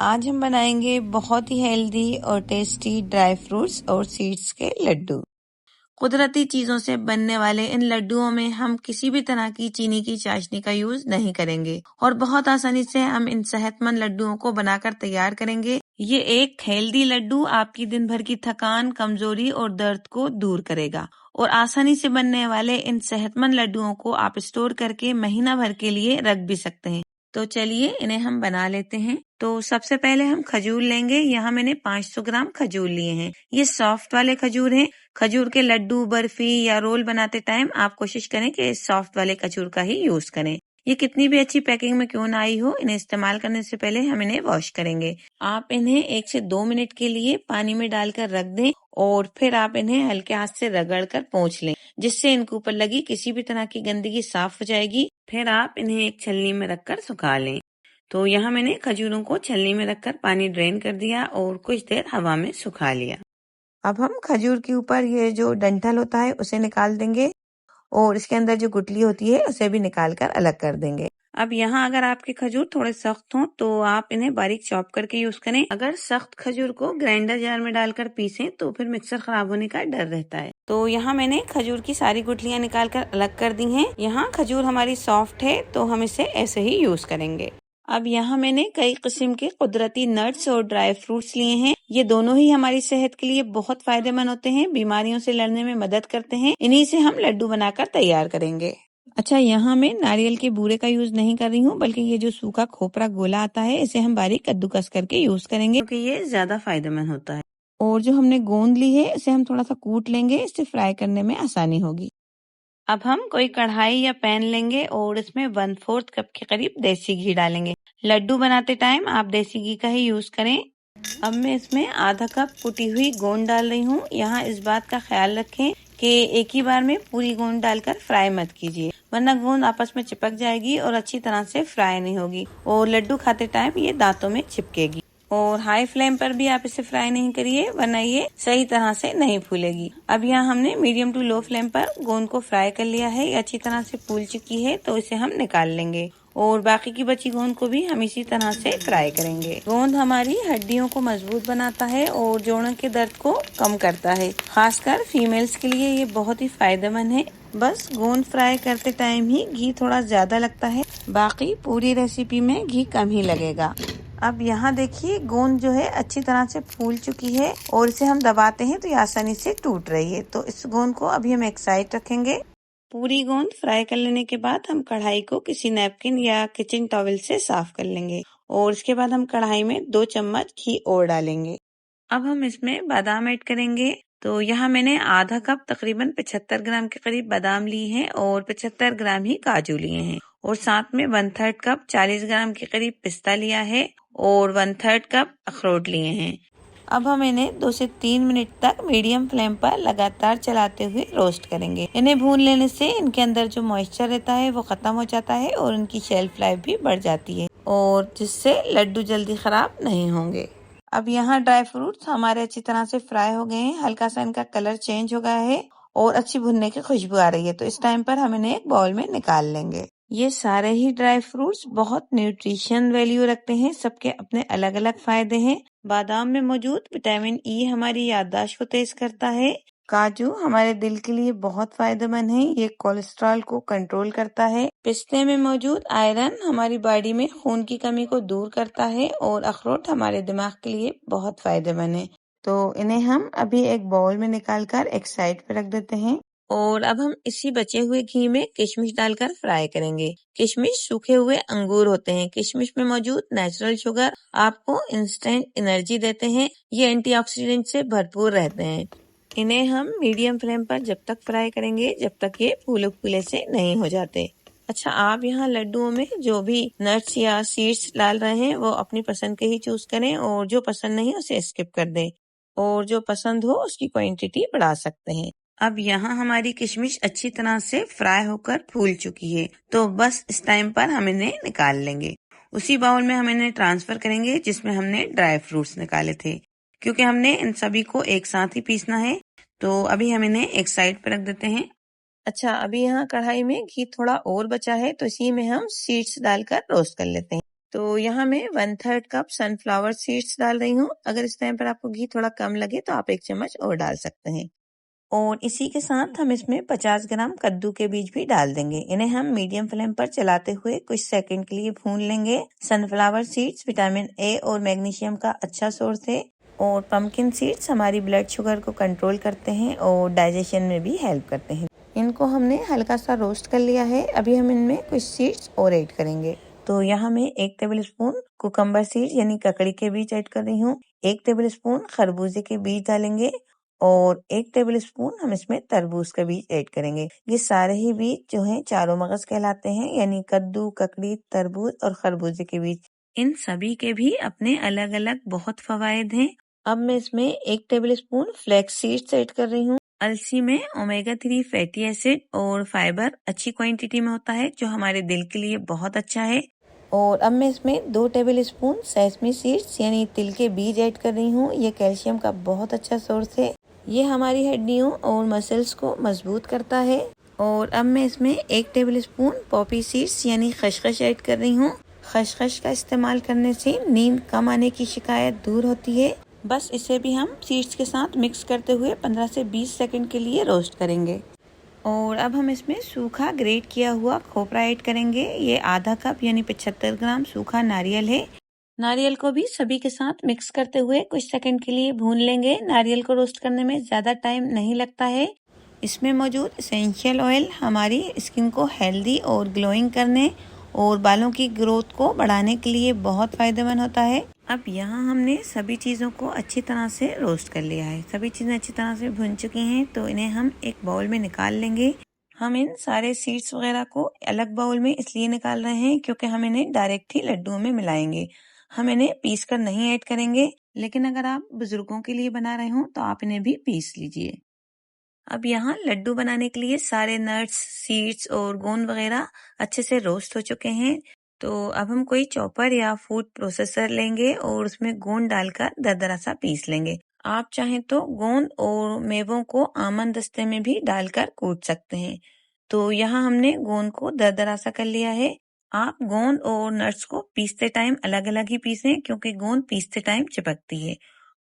आज हम बनाएंगे बहुत ही हेल्दी और टेस्टी ड्राई फ्रूट्स और सीड्स के लड्डू। कुदरती चीजों से बनने वाले इन लड्डुओं में हम किसी भी तरह की चीनी की चाशनी का यूज नहीं करेंगे और बहुत आसानी से हम इन सेहतमंद लड्डुओं को बनाकर तैयार करेंगे। ये एक हेल्दी लड्डू आपकी दिन भर की थकान, कमजोरी और दर्द को दूर करेगा और आसानी से बनने वाले इन सेहतमंद लड्डुओं को आप स्टोर करके महीना भर के लिए रख भी सकते हैं। तो चलिए इन्हें हम बना लेते हैं। तो सबसे पहले हम खजूर लेंगे। यहाँ मैंने 500 ग्राम खजूर लिए हैं। ये सॉफ्ट वाले खजूर हैं। खजूर के लड्डू, बर्फी या रोल बनाते टाइम आप कोशिश करें कि सॉफ्ट वाले खजूर का ही यूज करें। ये कितनी भी अच्छी पैकिंग में क्यों ना आई हो, इन्हें इस्तेमाल करने से पहले हम इन्हें वॉश करेंगे। आप इन्हें 1 से 2 मिनट के लिए पानी में डालकर रख दें और फिर आप इन्हें हल्के हाथ से रगड़कर पोंछ लें, जिससे इनके ऊपर लगी किसी भी तरह की गंदगी साफ हो जाएगी। फिर आप इन्हें एक छलनी में रखकर सुखा लें। तो यहाँ मैंने खजूरों को छलनी में रखकर पानी ड्रेन कर दिया और कुछ देर हवा में सुखा लिया। अब हम खजूर के ऊपर ये जो डंठल होता है उसे निकाल देंगे और इसके अंदर जो गुठली होती है उसे भी निकाल कर अलग कर देंगे। अब यहाँ अगर आपके खजूर थोड़े सख्त हों तो आप इन्हें बारीक चॉप करके यूज करें। अगर सख्त खजूर को ग्राइंडर जार में डालकर पीसें तो फिर मिक्सर खराब होने का डर रहता है। तो यहाँ मैंने खजूर की सारी गुठलियाँ निकाल कर अलग कर दी हैं। यहाँ खजूर हमारी सॉफ्ट है तो हम इसे ऐसे ही यूज करेंगे। अब यहाँ मैंने कई किस्म के कुदरती नट्स और ड्राई फ्रूट्स लिए हैं। ये दोनों ही हमारी सेहत के लिए बहुत फायदेमंद होते हैं, बीमारियों से लड़ने में मदद करते हैं। इन्हीं से हम लड्डू बनाकर तैयार करेंगे। अच्छा, यहाँ मैं नारियल के बूरे का यूज नहीं कर रही हूँ, बल्कि ये जो सूखा खोपरा गोला आता है इसे हम बारीक कद्दूकस करके यूज करेंगे, क्योंकि ये ज्यादा फायदेमंद होता है। और जो हमने गोंद ली है इसे हम थोड़ा सा कूट लेंगे, इससे फ्राई करने में आसानी होगी। अब हम कोई कढ़ाई या पैन लेंगे और इसमें 1/4 कप के करीब देसी घी डालेंगे। लड्डू बनाते टाइम आप देसी घी का ही यूज करें। अब मैं इसमें आधा कप कुटी हुई गोंद डाल रही हूँ। यहाँ इस बात का ख्याल रखें कि एक ही बार में पूरी गोंद डालकर फ्राई मत कीजिए, वरना गोंद आपस में चिपक जाएगी और अच्छी तरह से फ्राई नहीं होगी और लड्डू खाते टाइम ये दांतों में चिपकेगी। और हाई फ्लेम पर भी आप इसे फ्राई नहीं करिए, वरना ये सही तरह से नहीं फूलेगी। अब यहाँ हमने मीडियम टू लो फ्लेम पर गोंद को फ्राई कर लिया है। ये अच्छी तरह से फूल चुकी है तो इसे हम निकाल लेंगे और बाकी की बची गोंद को भी हम इसी तरह से फ्राई करेंगे। गोंद हमारी हड्डियों को मजबूत बनाता है और जोड़ों के दर्द को कम करता है। खासकर फीमेल्स के लिए ये बहुत ही फायदेमंद है। बस गोंद फ्राई करते टाइम ही घी थोड़ा ज्यादा लगता है, बाकी पूरी रेसिपी में घी कम ही लगेगा। अब यहाँ देखिए गोंद जो है अच्छी तरह से फूल चुकी है और इसे हम दबाते हैं तो ये आसानी से टूट रही है। तो इस गोंद को अभी हम एक साइड रखेंगे। पूरी गोंद फ्राई कर लेने के बाद हम कढ़ाई को किसी नैपकिन या किचन टॉवल से साफ कर लेंगे और इसके बाद हम कढ़ाई में 2 चम्मच घी और डालेंगे। अब हम इसमें बादाम ऐड करेंगे। तो यहाँ मैंने आधा कप तकरीबन 75 ग्राम के करीब बादाम लिए हैं और 75 ग्राम ही काजू लिए हैं और साथ में 1/3 कप 40 ग्राम के करीब पिस्ता लिया है और 1/3 कप अखरोट लिए हैं। अब हम इन्हें 2 से 3 मिनट तक मीडियम फ्लेम पर लगातार चलाते हुए रोस्ट करेंगे। इन्हें भून लेने से इनके अंदर जो मॉइस्चर रहता है वो खत्म हो जाता है और इनकी शेल्फ लाइफ भी बढ़ जाती है और जिससे लड्डू जल्दी खराब नहीं होंगे। अब यहाँ ड्राई फ्रूट्स हमारे अच्छी तरह से फ्राई हो गए हैं। हल्का सा इनका कलर चेंज हो गया है और अच्छी भुनने की खुशबू आ रही है। तो इस टाइम पर हम इन्हें एक बाउल में निकाल लेंगे। ये सारे ही ड्राई फ्रूट्स बहुत न्यूट्रिशन वैल्यू रखते हैं, सबके अपने अलग अलग फायदे हैं। बादाम में मौजूद विटामिन ई हमारी याददाश्त को तेज करता है। काजू हमारे दिल के लिए बहुत फायदेमंद है, ये कोलेस्ट्रॉल को कंट्रोल करता है। पिस्ते में मौजूद आयरन हमारी बॉडी में खून की कमी को दूर करता है और अखरोट हमारे दिमाग के लिए बहुत फायदेमंद है। तो इन्हें हम अभी एक बाउल में निकालकर एक साइड पे रख देते हैं और अब हम इसी बचे हुए घी में किशमिश डालकर फ्राई करेंगे। किशमिश सूखे हुए अंगूर होते हैं। किशमिश में मौजूद नेचुरल शुगर आपको इंस्टेंट एनर्जी देते हैं। ये एंटीऑक्सीडेंट से भरपूर रहते हैं। इन्हें हम मीडियम फ्लेम पर जब तक फ्राई करेंगे जब तक ये फूले फूले से नहीं हो जाते। अच्छा, आप यहाँ लड्डुओं में जो भी नट्स या सीड्स डाल रहे हैं वो अपनी पसंद के ही चूज करें और जो पसंद नहीं उसे स्किप कर दें और जो पसंद हो उसकी क्वांटिटी बढ़ा सकते हैं। अब यहाँ हमारी किशमिश अच्छी तरह से फ्राई होकर फूल चुकी है, तो बस इस टाइम पर हम इन्हें निकाल लेंगे। उसी बाउल में हम इन्हें ट्रांसफर करेंगे जिसमें हमने ड्राई फ्रूट्स निकाले थे। क्योंकि हमने इन सभी को एक साथ ही पीसना है तो अभी हम इन्हें एक साइड पर रख देते हैं। अच्छा, अभी यहाँ कढ़ाई में घी थोड़ा और बचा है तो इसी में हम सीड्स डालकर रोस्ट कर लेते हैं। तो यहाँ मैं 1/3 कप सनफ्लावर सीड्स डाल रही हूँ। अगर इस टाइम पर आपको घी थोड़ा कम लगे तो आप 1 चम्मच और डाल सकते हैं। और इसी के साथ हम इसमें 50 ग्राम कद्दू के बीज भी डाल देंगे। इन्हें हम मीडियम फ्लेम पर चलाते हुए कुछ सेकंड के लिए भून लेंगे। सनफ्लावर सीड्स विटामिन ए और मैग्नीशियम का अच्छा सोर्स है और पंपकिन सीड्स हमारी ब्लड शुगर को कंट्रोल करते हैं और डाइजेशन में भी हेल्प करते हैं। इनको हमने हल्का सा रोस्ट कर लिया है। अभी हम इनमें कुछ सीड्स और ऐड करेंगे। तो यहाँ मैं 1 टेबलस्पून कुकम्बर सीड्स यानी ककड़ी के बीज ऐड कर रही हूँ। 1 टेबलस्पून खरबूजे के बीज डालेंगे और 1 टेबलस्पून हम इसमें तरबूज का बीज ऐड करेंगे। ये सारे ही बीज जो हैं चारों मगज कहलाते हैं, यानी कद्दू, ककड़ी, तरबूज और खरबूजे के बीज। इन सभी के भी अपने अलग अलग बहुत फवायद हैं। अब मैं इसमें 1 टेबलस्पून फ्लैक्स सीड्स ऐड कर रही हूँ। अलसी में ओमेगा 3 फैटी एसिड और फाइबर अच्छी क्वांटिटी में होता है, जो हमारे दिल के लिए बहुत अच्छा है। और अब मैं इसमें 2 टेबलस्पून सेसमी सीड्स यानी तिल के बीज ऐड कर रही हूँ। ये कैल्शियम का बहुत अच्छा सोर्स है। ये हमारी हड्डियों और मसल्स को मजबूत करता है। और अब मैं इसमें 1 टेबलस्पून पॉपी सीड्स यानी खसखस ऐड कर रही हूँ। खसखस का इस्तेमाल करने से नींद कम आने की शिकायत दूर होती है। बस इसे भी हम सीड्स के साथ मिक्स करते हुए 15 से 20 सेकंड के लिए रोस्ट करेंगे। और अब हम इसमें सूखा ग्रेट किया हुआ खोपरा ऐड करेंगे। ये आधा कप यानी 75 ग्राम सूखा नारियल है। नारियल को भी सभी के साथ मिक्स करते हुए कुछ सेकंड के लिए भून लेंगे। नारियल को रोस्ट करने में ज़्यादा टाइम नहीं लगता है। इसमें मौजूद एसेंशियल ऑयल हमारी स्किन को हेल्दी और ग्लोइंग करने और बालों की ग्रोथ को बढ़ाने के लिए बहुत फायदेमंद होता है। अब यहाँ हमने सभी चीज़ों को अच्छी तरह से रोस्ट कर लिया है। सभी चीज़ें अच्छी तरह से भुन चुकी हैं, तो इन्हें हम एक बाउल में निकाल लेंगे। हम इन सारे सीड्स वगैरह को अलग बाउल में इसलिए निकाल रहे हैं क्योंकि हम इन्हें डायरेक्ट ही लड्डुओं में मिलाएंगे। हम इन्हें पीस कर नहीं ऐड करेंगे, लेकिन अगर आप बुजुर्गों के लिए बना रहे हो तो आप इन्हें भी पीस लीजिए। अब यहाँ लड्डू बनाने के लिए सारे नट्स, सीड्स और गोंद वगैरह अच्छे से रोस्ट हो चुके हैं। तो अब हम कोई चॉपर या फूड प्रोसेसर लेंगे और उसमें गोंद डालकर दरदरा सा पीस लेंगे। आप चाहें तो गोंद और मेवों को आमंड दस्ते में भी डालकर कूट सकते हैं। तो यहाँ हमने गोंद को दरदरा सा कर लिया है। आप गोंद और नट्स को पीसते टाइम अलग अलग ही पीसें, क्योंकि गोंद पीसते टाइम चिपकती है।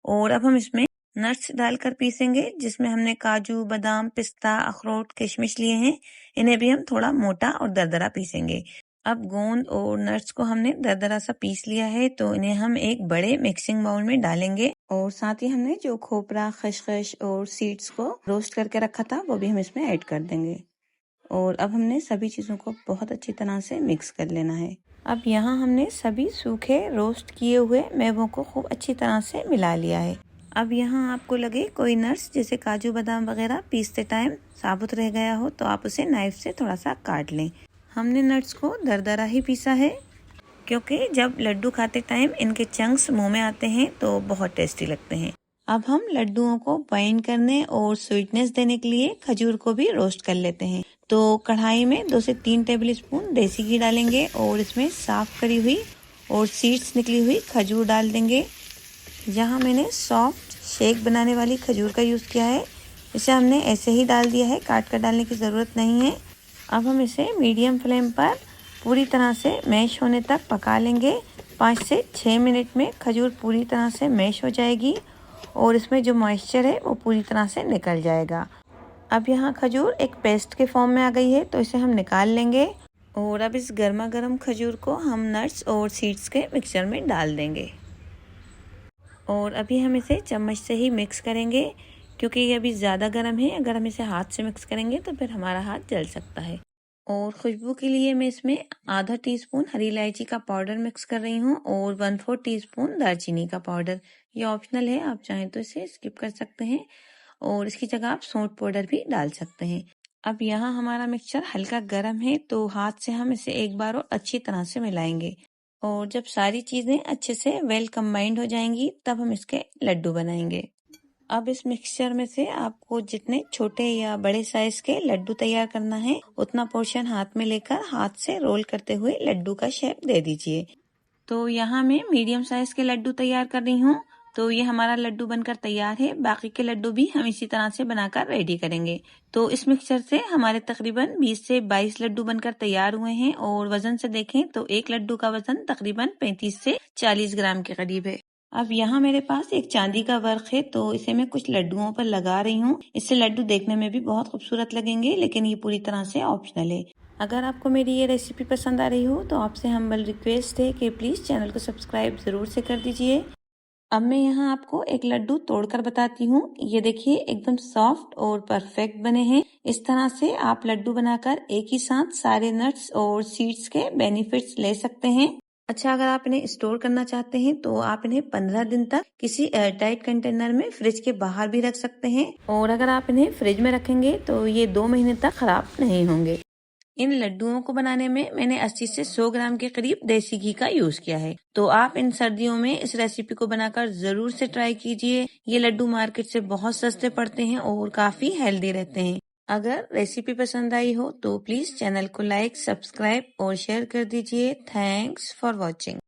और अब हम इसमें नट्स डालकर पीसेंगे, जिसमें हमने काजू, बादाम, पिस्ता, अखरोट, किशमिश लिए हैं। इन्हें भी हम थोड़ा मोटा और दरदरा पीसेंगे। अब गोंद और नट्स को हमने दरदरा सा पीस लिया है, तो इन्हें हम एक बड़े मिक्सिंग बाउल में डालेंगे। और साथ ही हमने जो खोपरा, खसखस और सीड्स को रोस्ट करके रखा था, वो भी हम इसमें ऐड कर देंगे। और अब हमने सभी चीज़ों को बहुत अच्छी तरह से मिक्स कर लेना है। अब यहाँ हमने सभी सूखे रोस्ट किए हुए मेवों को खूब अच्छी तरह से मिला लिया है। अब यहाँ आपको लगे कोई नट्स जैसे काजू, बादाम वगैरह पीसते टाइम साबुत रह गया हो, तो आप उसे नाइफ से थोड़ा सा काट लें। हमने नट्स को दरदरा ही पीसा है, क्योंकि जब लड्डू खाते टाइम इनके चंक्स मुंह में आते हैं तो बहुत टेस्टी लगते हैं। अब हम लड्डुओं को बाइंड करने और स्वीटनेस देने के लिए खजूर को भी रोस्ट कर लेते हैं। तो कढ़ाई में 2 से 3 टेबलस्पून देसी घी डालेंगे और इसमें साफ करी हुई और सीड्स निकली हुई खजूर डाल देंगे। यहाँ मैंने सॉफ्ट शेक बनाने वाली खजूर का यूज़ किया है। इसे हमने ऐसे ही डाल दिया है, काट कर डालने की ज़रूरत नहीं है। अब हम इसे मीडियम फ्लेम पर पूरी तरह से मैश होने तक पका लेंगे। 5 से 6 मिनट में खजूर पूरी तरह से मैश हो जाएगी और इसमें जो मॉइस्चर है वो पूरी तरह से निकल जाएगा। अब यहाँ खजूर एक पेस्ट के फॉर्म में आ गई है, तो इसे हम निकाल लेंगे। और अब इस गर्मा गर्म खजूर को हम नट्स और सीड्स के मिक्सचर में डाल देंगे। और अभी हम इसे चम्मच से ही मिक्स करेंगे, क्योंकि ये अभी ज़्यादा गर्म है। अगर हम इसे हाथ से मिक्स करेंगे तो फिर हमारा हाथ जल सकता है। और खुशबू के लिए मैं इसमें आधा टीस्पून हरी इलायची का पाउडर मिक्स कर रही हूँ और 1/4 टीस्पून दालचीनी का पाउडर। ये ऑप्शनल है, आप चाहें तो इसे स्किप कर सकते हैं और इसकी जगह आप सौंठ पाउडर भी डाल सकते हैं। अब यहाँ हमारा मिक्सचर हल्का गर्म है, तो हाथ से हम इसे एक बार और अच्छी तरह से मिलाएंगे। और जब सारी चीज़ें अच्छे से वेल कंबाइंड हो जाएंगी, तब हम इसके लड्डू बनाएंगे। अब इस मिक्सचर में से आपको जितने छोटे या बड़े साइज के लड्डू तैयार करना है, उतना पोर्शन हाथ में लेकर हाथ से रोल करते हुए लड्डू का शेप दे दीजिए। तो यहाँ मैं मीडियम साइज के लड्डू तैयार कर रही हूँ। तो ये हमारा लड्डू बनकर तैयार है। बाकी के लड्डू भी हम इसी तरह से बनाकर रेडी करेंगे। तो इस मिक्सचर से हमारे तकरीबन 20 से 22 लड्डू बनकर तैयार हुए हैं और वजन से देखें तो एक लड्डू का वजन तकरीबन 35 से 40 ग्राम के करीब है। अब यहाँ मेरे पास एक चांदी का वर्क है, तो इसे मैं कुछ लड्डुओं पर लगा रही हूँ। इससे लड्डू देखने में भी बहुत खूबसूरत लगेंगे, लेकिन ये पूरी तरह से ऑप्शनल है। अगर आपको मेरी ये रेसिपी पसंद आ रही हो तो आपसे हम्बल रिक्वेस्ट है कि प्लीज़ चैनल को सब्सक्राइब ज़रूर से कर दीजिए। अब मैं यहाँ आपको एक लड्डू तोड़कर बताती हूँ। ये देखिए एकदम सॉफ्ट और परफेक्ट बने हैं। इस तरह से आप लड्डू बनाकर एक ही साथ सारे नट्स और सीड्स के बेनिफिट्स ले सकते हैं। अच्छा, अगर आप इन्हें स्टोर करना चाहते हैं तो आप इन्हें 15 दिन तक किसी एयरटाइट कंटेनर में फ्रिज के बाहर भी रख सकते हैं, और अगर आप इन्हें फ्रिज में रखेंगे तो ये 2 महीने तक खराब नहीं होंगे। इन लड्डुओं को बनाने में मैंने 80 से 100 ग्राम के करीब देसी घी का यूज किया है। तो आप इन सर्दियों में इस रेसिपी को बनाकर जरूर से ट्राई कीजिए। ये लड्डू मार्केट से बहुत सस्ते पड़ते हैं और काफी हेल्दी रहते हैं। अगर रेसिपी पसंद आई हो तो प्लीज चैनल को लाइक, सब्सक्राइब और शेयर कर दीजिए। Thanks for watching.